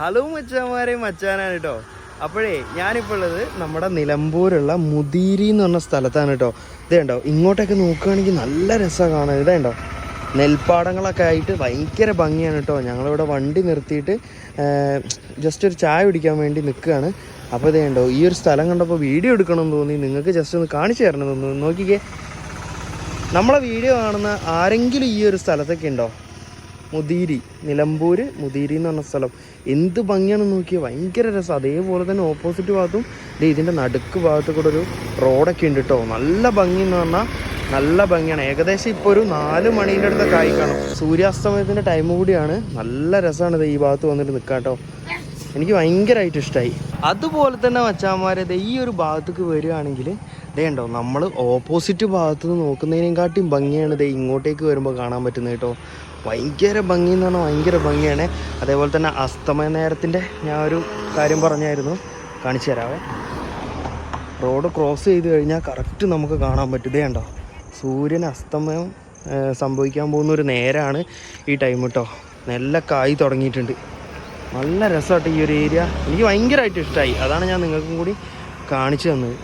Hello മച്ചാന്മാരെ, മച്ചാനാണ് കേട്ടോ. അപ്പോഴേ ഞാനിപ്പോൾ ഉള്ളത് നമ്മുടെ നിലമ്പൂരുള്ള മുതിരി എന്ന് പറഞ്ഞ സ്ഥലത്താണ് കേട്ടോ. ഇതേണ്ടോ, ഇങ്ങോട്ടൊക്കെ നോക്കുകയാണെങ്കിൽ നല്ല രസമാണ് കാണാൻ. ഇതേണ്ടോ, നെൽപ്പാടങ്ങളൊക്കെ ആയിട്ട് ഭയങ്കര ഭംഗിയാണ് കേട്ടോ. ഞങ്ങളിവിടെ വണ്ടി നിർത്തിയിട്ട് ജസ്റ്റ് ഒരു ചായ കുടിക്കാൻ വേണ്ടി നിൽക്കുകയാണ്. അപ്പോൾ ഇതേണ്ടോ, ഈ ഒരു സ്ഥലം കണ്ടപ്പോൾ വീഡിയോ എടുക്കണമെന്ന് തോന്നി. നിങ്ങൾക്ക് ജസ്റ്റ് ഒന്ന് കാണിച്ചു തരണമെന്ന് തോന്നുന്നു. നോക്കിക്കേ, നമ്മളെ വീഡിയോ കാണുന്ന ആരെങ്കിലും ഈ ഒരു സ്ഥലത്തൊക്കെ ഉണ്ടോ? മുതിരി, നിലമ്പൂർ മുതിരി എന്ന് പറഞ്ഞ സ്ഥലം എന്ത് ഭംഗിയാണെന്ന് നോക്കിയാൽ ഭയങ്കര രസം. അതേപോലെ തന്നെ ഓപ്പോസിറ്റ് ഭാഗത്തും ഇതിൻ്റെ നടുക്ക് ഭാഗത്ത് കൂടെ ഒരു റോഡൊക്കെ ഉണ്ട് കേട്ടോ. നല്ല ഭംഗി എന്ന് പറഞ്ഞാൽ നല്ല ഭംഗിയാണ്. ഏകദേശം ഇപ്പോൾ ഒരു 4 മണീൻ്റെ അടുത്തൊക്കെ ആയി കാണും. സൂര്യാസ്തമയത്തിൻ്റെ ടൈം കൂടിയാണ്. നല്ല രസമാണ് ഇത് ഈ ഭാഗത്ത് വന്നിട്ട് നിൽക്കാം കേട്ടോ. എനിക്ക് ഭയങ്കരമായിട്ട് ഇഷ്ടമായി. അതുപോലെ തന്നെ മച്ചാന്മാരെ, ഈ ഒരു ഭാഗത്തേക്ക് വരികയാണെങ്കിൽ ഉണ്ടോ, നമ്മൾ ഓപ്പോസിറ്റ് ഭാഗത്ത് നിന്ന് നോക്കുന്നതിനെക്കാട്ടിയും ഭംഗിയാണ് ഇങ്ങോട്ടേക്ക് വരുമ്പോൾ കാണാൻ പറ്റുന്നത് കേട്ടോ. ഭയങ്കര ഭംഗി എന്ന് പറഞ്ഞാൽ ഭയങ്കര ഭംഗിയാണ്. അതേപോലെ തന്നെ അസ്തമയ നേരത്തിൻ്റെ ഞാൻ ഒരു കാര്യം പറഞ്ഞായിരുന്നു, കാണിച്ചു തരാവേ. റോഡ് ക്രോസ് ചെയ്ത് കഴിഞ്ഞാൽ കറക്റ്റ് നമുക്ക് കാണാൻ പറ്റും. കണ്ടോ, സൂര്യൻ അസ്തമയം സംഭവിക്കാൻ പോകുന്ന ഒരു നേരമാണ് ഈ ടൈം കേട്ടോ. നെല്ലൊക്കെ ആയി തുടങ്ങിയിട്ടുണ്ട്. നല്ല രസമായിട്ട് ഈ ഒരു ഏരിയ. എനിക്ക് ഭയങ്കരമായിട്ട് ഇഷ്ടമായി. അതാണ് ഞാൻ നിങ്ങൾക്കും കൂടി കാണിച്ചു തന്നത്.